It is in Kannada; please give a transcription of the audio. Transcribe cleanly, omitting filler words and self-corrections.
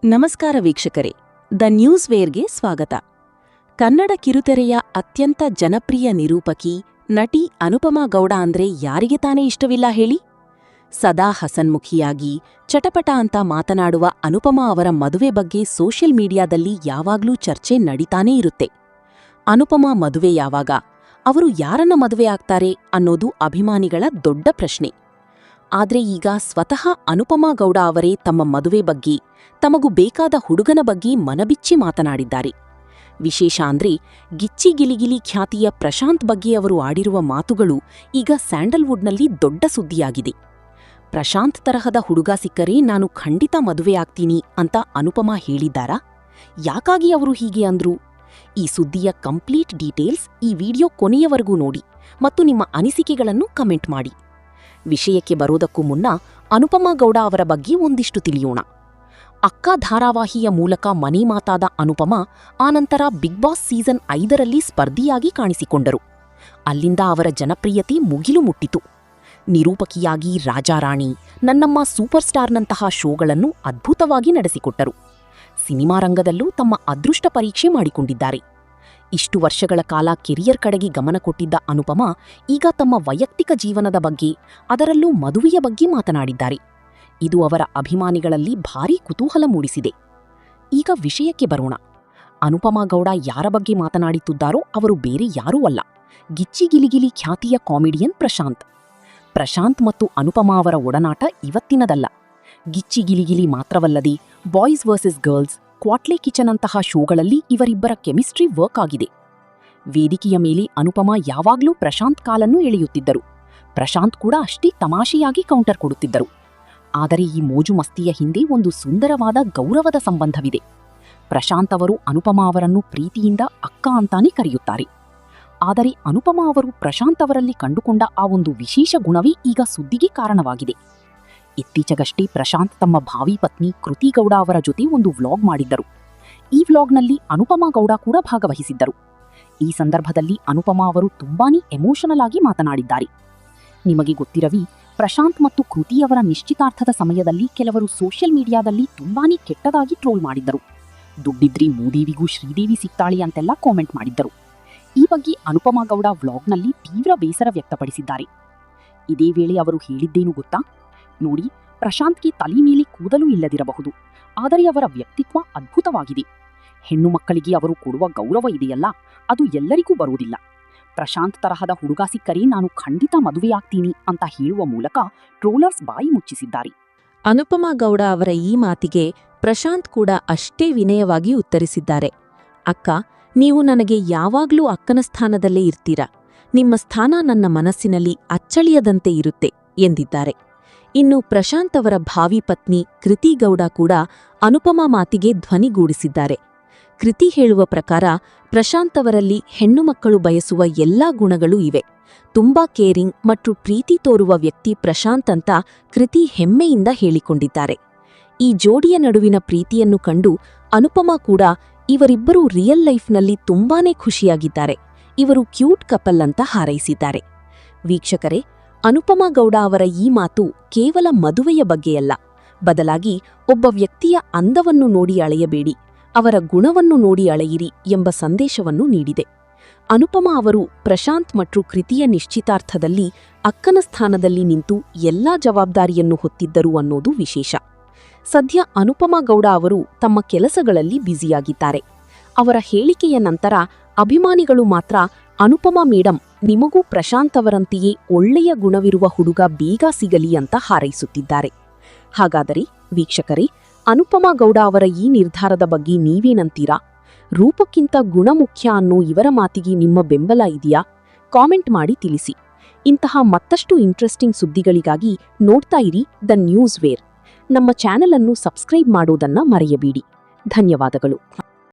ನಮಸ್ಕಾರ ವೀಕ್ಷಕರೇ, ದ ನ್ಯೂಸ್ ವೇರ್ಗೆ ಸ್ವಾಗತ. ಕನ್ನಡ ಕಿರುತೆರೆಯ ಅತ್ಯಂತ ಜನಪ್ರಿಯ ನಿರೂಪಕಿ, ನಟಿ ಅನುಪಮಾ ಗೌಡ ಅಂದ್ರೆ ಯಾರಿಗೆ ತಾನೇ ಇಷ್ಟವಿಲ್ಲ ಹೇಳಿ? ಸದಾ ಹಸನ್ಮುಖಿಯಾಗಿ ಚಟಪಟ ಅಂತ ಮಾತನಾಡುವ ಅನುಪಮಾ ಅವರ ಮದುವೆ ಬಗ್ಗೆ ಸೋಷಿಯಲ್ ಮೀಡಿಯಾದಲ್ಲಿ ಯಾವಾಗ್ಲೂ ಚರ್ಚೆ ನಡೀತಾನೇ ಇರುತ್ತೆ. ಅನುಪಮಾ ಮದುವೆ ಯಾವಾಗ, ಅವರು ಯಾರನ್ನ ಮದುವೆ ಆಗ್ತಾರೆ ಅನ್ನೋದು ಅಭಿಮಾನಿಗಳ ದೊಡ್ಡ ಪ್ರಶ್ನೆ. ಆದ್ರೆ ಈಗ ಸ್ವತಃ ಅನುಪಮಾ ಗೌಡ ಅವರೇ ತಮ್ಮ ಮದುವೆ ಬಗ್ಗೆ, ತಮಗೂ ಬೇಕಾದ ಹುಡುಗನ ಬಗ್ಗೆ ಮನಬಿಚ್ಚಿ ಮಾತನಾಡಿದ್ದಾರೆ. ವಿಶೇಷ ಅಂದ್ರೆ ಗಿಚ್ಚಿ ಗಿಲಿಗಿಲಿ ಖ್ಯಾತಿಯ ಪ್ರಶಾಂತ್ ಬಗ್ಗೆ ಅವರು ಆಡಿರುವ ಮಾತುಗಳು ಈಗ ಸ್ಯಾಂಡಲ್ವುಡ್ನಲ್ಲಿ ದೊಡ್ಡ ಸುದ್ದಿಯಾಗಿದೆ. ಪ್ರಶಾಂತ್ ತರಹದ ಹುಡುಗ ಸಿಕ್ಕರೆ ನಾನು ಖಂಡಿತ ಮದುವೆಯಾಗ್ತೀನಿ ಅಂತ ಅನುಪಮಾ ಹೇಳಿದ್ದಾರಾ? ಯಾಕಾಗಿ ಅವರು ಹೀಗೆ ಅಂದ್ರು? ಈ ಸುದ್ದಿಯ ಕಂಪ್ಲೀಟ್ ಡೀಟೇಲ್ಸ್ ಈ ವಿಡಿಯೋ ಕೊನೆಯವರೆಗೂ ನೋಡಿ ಮತ್ತು ನಿಮ್ಮ ಅನಿಸಿಕೆಗಳನ್ನು ಕಮೆಂಟ್ ಮಾಡಿ. ವಿಷಯಕ್ಕೆ ಬರೋದಕ್ಕೂ ಮುನ್ನ ಅನುಪಮಾ ಗೌಡ ಅವರ ಬಗ್ಗೆ ಒಂದಿಷ್ಟು ತಿಳಿಯೋಣ. ಅಕ್ಕ ಧಾರಾವಾಹಿಯ ಮೂಲಕ ಮನೆ ಮಾತಾದ ಅನುಪಮಾ ಆನಂತರ ಬಿಗ್ ಬಾಸ್ ಸೀಸನ್ 5ರಲ್ಲಿ ಸ್ಪರ್ಧಿಯಾಗಿ ಕಾಣಿಸಿಕೊಂಡರು. ಅಲ್ಲಿಂದ ಅವರ ಜನಪ್ರಿಯತೆ ಮುಗಿಲು ಮುಟ್ಟಿತು. ನಿರೂಪಕಿಯಾಗಿ ರಾಜಾರಾಣಿ, ನನ್ನಮ್ಮ ಸೂಪರ್ ಸ್ಟಾರ್ನಂತಹ ಶೋಗಳನ್ನು ಅದ್ಭುತವಾಗಿ ನಡೆಸಿಕೊಟ್ಟರು. ಸಿನಿಮಾ ರಂಗದಲ್ಲೂ ತಮ್ಮ ಅದೃಷ್ಟ ಪರೀಕ್ಷೆ ಮಾಡಿಕೊಂಡಿದ್ದಾರೆ. ಇಷ್ಟು ವರ್ಷಗಳ ಕಾಲ ಕೆರಿಯರ್ ಕಡೆಗೆ ಗಮನ ಕೊಟ್ಟಿದ್ದ ಅನುಪಮಾ ಈಗ ತಮ್ಮ ವೈಯಕ್ತಿಕ ಜೀವನದ ಬಗ್ಗೆ, ಅದರಲ್ಲೂ ಮದುವೆಯ ಬಗ್ಗೆ ಮಾತನಾಡಿದ್ದಾರೆ. ಇದು ಅವರ ಅಭಿಮಾನಿಗಳಲ್ಲಿ ಭಾರೀ ಕುತೂಹಲ ಮೂಡಿಸಿದೆ. ಈಗ ವಿಷಯಕ್ಕೆ ಬರೋಣ. ಅನುಪಮಾ ಗೌಡ ಯಾರ ಬಗ್ಗೆ ಮಾತನಾಡುತ್ತಿದ್ದಾರೋ ಅವರು ಬೇರೆ ಯಾರೂ ಅಲ್ಲ, ಗಿಚ್ಚಿ ಗಿಲಿಗಿಲಿ ಖ್ಯಾತಿಯ ಕಾಮಿಡಿಯನ್ ಪ್ರಶಾಂತ್. ಪ್ರಶಾಂತ್ ಮತ್ತು ಅನುಪಮಾ ಅವರ ಒಡನಾಟ ಇವತ್ತಿನದಲ್ಲ. ಗಿಚ್ಚಿ ಗಿಲಿಗಿಲಿ ಮಾತ್ರವಲ್ಲದೆ ಬಾಯ್ಸ್ ವರ್ಸಸ್ ಗರ್ಲ್ಸ್, ಕ್ವಾಟ್ಲೆ ಕಿಚನ್ ಅಂತಹ ಶೋಗಳಲ್ಲಿ ಇವರಿಬ್ಬರ ಕೆಮಿಸ್ಟ್ರಿ ವರ್ಕ್ ಆಗಿದೆ. ವೇದಿಕೆಯ ಮೇಲೆ ಅನುಪಮಾ ಯಾವಾಗ್ಲೂ ಪ್ರಶಾಂತ್ ಕಾಲನ್ನು ಎಳೆಯುತ್ತಿದ್ದರು. ಪ್ರಶಾಂತ್ ಕೂಡ ಅಷ್ಟೇ ತಮಾಷೆಯಾಗಿ ಕೌಂಟರ್ ಕೊಡುತ್ತಿದ್ದರು. ಆದರೆ ಈ ಮೋಜು ಮಸ್ತಿಯ ಹಿಂದೆ ಒಂದು ಸುಂದರವಾದ ಗೌರವದ ಸಂಬಂಧವಿದೆ. ಪ್ರಶಾಂತ್ ಅವರು ಅನುಪಮಾ ಅವರನ್ನು ಪ್ರೀತಿಯಿಂದ ಅಕ್ಕ ಅಂತಾನೆ ಕರೆಯುತ್ತಾರೆ. ಆದರೆ ಅನುಪಮಾ ಅವರು ಪ್ರಶಾಂತ್ ಅವರಲ್ಲಿ ಕಂಡುಕೊಂಡ ಆ ಒಂದು ವಿಶೇಷ ಗುಣವೇ ಈಗ ಸುದ್ದಿಗೆ ಕಾರಣವಾಗಿದೆ. ಇತ್ತೀಚೆಗಷ್ಟೇ ಪ್ರಶಾಂತ್ ತಮ್ಮ ಭಾವಿ ಪತ್ನಿ ಕೃತಿ ಗೌಡ ಅವರ ಜೊತೆ ಒಂದು ವ್ಲಾಗ್ ಮಾಡಿದ್ದರು. ಈ ವ್ಲಾಗ್ನಲ್ಲಿ ಅನುಪಮಾ ಗೌಡ ಕೂಡ ಭಾಗವಹಿಸಿದ್ದರು. ಈ ಸಂದರ್ಭದಲ್ಲಿ ಅನುಪಮಾ ಅವರು ತುಂಬಾನೇ ಎಮೋಷನಲ್ ಆಗಿ ಮಾತನಾಡಿದ್ದಾರೆ. ನಿಮಗೆ ಗೊತ್ತಿರವಿ, ಪ್ರಶಾಂತ್ ಮತ್ತು ಕೃತಿಯವರ ನಿಶ್ಚಿತಾರ್ಥದ ಸಮಯದಲ್ಲಿ ಕೆಲವರು ಸೋಷಿಯಲ್ ಮೀಡಿಯಾದಲ್ಲಿ ತುಂಬಾನೇ ಕೆಟ್ಟದಾಗಿ ಟ್ರೋಲ್ ಮಾಡಿದ್ದರು. ದುಡ್ಡಿದ್ರಿ ಮೂದೇವಿಗೂ ಶ್ರೀದೇವಿ ಸಿಗ್ತಾಳೆ ಅಂತೆಲ್ಲ ಕಾಮೆಂಟ್ ಮಾಡಿದ್ದರು. ಈ ಬಗ್ಗೆ ಅನುಪಮಾ ಗೌಡ ವ್ಲಾಗ್ನಲ್ಲಿ ತೀವ್ರ ಬೇಸರ ವ್ಯಕ್ತಪಡಿಸಿದ್ದಾರೆ. ಇದೇ ವೇಳೆ ಅವರು ಹೇಳಿದ್ದೇನು ಗೊತ್ತಾ? ನೋಡಿ, ಪ್ರಶಾಂತ್ಗೆ ತಲೆ ಮೇಲೆ ಕೂದಲೂ ಇಲ್ಲದಿರಬಹುದು, ಆದರೆ ಅವರ ವ್ಯಕ್ತಿತ್ವ ಅದ್ಭುತವಾಗಿದೆ. ಹೆಣ್ಣು ಮಕ್ಕಳಿಗೆ ಅವರು ಕೊಡುವ ಗೌರವ ಇದೆಯಲ್ಲ, ಅದು ಎಲ್ಲರಿಗೂ ಬರುವುದಿಲ್ಲ. ಪ್ರಶಾಂತ್ ತರಹದ ಹುಡುಗ ಸಿಕ್ಕರೆ ನಾನು ಖಂಡಿತ ಮದುವೆಯಾಗ್ತೀನಿ ಅಂತ ಹೇಳುವ ಮೂಲಕ ಟ್ರೋಲರ್ಸ್ ಬಾಯಿ ಮುಚ್ಚಿಸಿದ್ದಾರೆ. ಅನುಪಮಾ ಗೌಡ ಅವರ ಈ ಮಾತಿಗೆ ಪ್ರಶಾಂತ್ ಕೂಡ ಅಷ್ಟೇ ವಿನಯವಾಗಿ ಉತ್ತರಿಸಿದ್ದಾರೆ. ಅಕ್ಕ, ನೀವು ನನಗೆ ಯಾವಾಗ್ಲೂ ಅಕ್ಕನ ಸ್ಥಾನದಲ್ಲೇ ಇರ್ತೀರಾ. ನಿಮ್ಮ ಸ್ಥಾನ ನನ್ನ ಮನಸ್ಸಿನಲ್ಲಿ ಅಚ್ಚಳಿಯದಂತೆ ಇರುತ್ತೆ ಎಂದಿದ್ದಾರೆ. ಇನ್ನು ಪ್ರಶಾಂತ್ ಅವರ ಭಾವಿ ಪತ್ನಿ ಕೃತಿ ಗೌಡ ಕೂಡ ಅನುಪಮಾ ಮಾತಿಗೆ ಧ್ವನಿಗೂಡಿಸಿದ್ದಾರೆ. ಕೃತಿ ಹೇಳುವ ಪ್ರಕಾರ ಪ್ರಶಾಂತ್ ಅವರಲ್ಲಿ ಹೆಣ್ಣು ಮಕ್ಕಳು ಬಯಸುವ ಎಲ್ಲಾ ಗುಣಗಳೂ ಇವೆ. ತುಂಬಾ ಕೇರಿಂಗ್ ಮತ್ತು ಪ್ರೀತಿ ತೋರುವ ವ್ಯಕ್ತಿ ಪ್ರಶಾಂತ್ ಅಂತ ಕೃತಿ ಹೆಮ್ಮೆಯಿಂದ ಹೇಳಿಕೊಂಡಿದ್ದಾರೆ. ಈ ಜೋಡಿಯ ನಡುವಿನ ಪ್ರೀತಿಯನ್ನು ಕಂಡು ಅನುಪಮಾ ಕೂಡ ಇವರಿಬ್ಬರೂ ರಿಯಲ್ ಲೈಫ್ನಲ್ಲಿ ತುಂಬಾನೇ ಖುಷಿಯಾಗಿದ್ದಾರೆ, ಇವರು ಕ್ಯೂಟ್ ಕಪಲ್ ಅಂತ ಹಾರೈಸಿದ್ದಾರೆ. ವೀಕ್ಷಕರೇ, ಅನುಪಮಾ ಗೌಡ ಅವರ ಈ ಮಾತು ಕೇವಲ ಮದುವೆಯ ಬಗ್ಗೆಯಲ್ಲ, ಬದಲಾಗಿ ಒಬ್ಬ ವ್ಯಕ್ತಿಯ ಅಂದವನ್ನು ನೋಡಿ ಅಳೆಯಬೇಡಿ, ಅವರ ಗುಣವನ್ನು ನೋಡಿ ಅಳೆಯಿರಿ ಎಂಬ ಸಂದೇಶವನ್ನು ನೀಡಿದೆ. ಅನುಪಮಾ ಅವರು ಪ್ರಶಾಂತ್ ಮತ್ತು ಕೃತಿಯ ನಿಶ್ಚಿತಾರ್ಥದಲ್ಲಿ ಅಕ್ಕನ ಸ್ಥಾನದಲ್ಲಿ ನಿಂತು ಎಲ್ಲಾ ಜವಾಬ್ದಾರಿಯನ್ನು ಹೊತ್ತಿದ್ದರು ಅನ್ನೋದು ವಿಶೇಷ. ಸದ್ಯ ಅನುಪಮಾ ಗೌಡ ಅವರು ತಮ್ಮ ಕೆಲಸಗಳಲ್ಲಿ ಬ್ಯುಸಿಯಾಗಿದ್ದಾರೆ. ಅವರ ಹೇಳಿಕೆಯ ನಂತರ ಅಭಿಮಾನಿಗಳು ಮಾತ್ರ ಅನುಪಮಾ ಮೇಡಂ, ನಿಮಗೂ ಪ್ರಶಾಂತ್ ಅವರಂತೆಯೇ ಒಳ್ಳೆಯ ಗುಣವಿರುವ ಹುಡುಗ ಬೇಗ ಸಿಗಲಿ ಅಂತ ಹಾರೈಸುತ್ತಿದ್ದಾರೆ. ಹಾಗಾದರೆ ವೀಕ್ಷಕರೇ, ಅನುಪಮಾ ಗೌಡ ಅವರ ಈ ನಿರ್ಧಾರದ ಬಗ್ಗೆ ನೀವೇನಂತೀರಾ? ರೂಪಕ್ಕಿಂತ ಗುಣ ಮುಖ್ಯ ಅನ್ನೋ ಇವರ ಮಾತಿಗೆ ನಿಮ್ಮ ಬೆಂಬಲ ಇದೆಯಾ? ಕಾಮೆಂಟ್ ಮಾಡಿ ತಿಳಿಸಿ. ಇಂತಹ ಮತ್ತಷ್ಟು ಇಂಟ್ರೆಸ್ಟಿಂಗ್ ಸುದ್ದಿಗಳಿಗಾಗಿ ನೋಡ್ತಾ ಇರಿ ದ ನ್ಯೂಸ್ ವೇರ್. ನಮ್ಮ ಚಾನೆಲ್ ಅನ್ನು ಸಬ್ಸ್ಕ್ರೈಬ್ ಮಾಡೋದನ್ನ ಮರೆಯಬೇಡಿ. ಧನ್ಯವಾದಗಳು.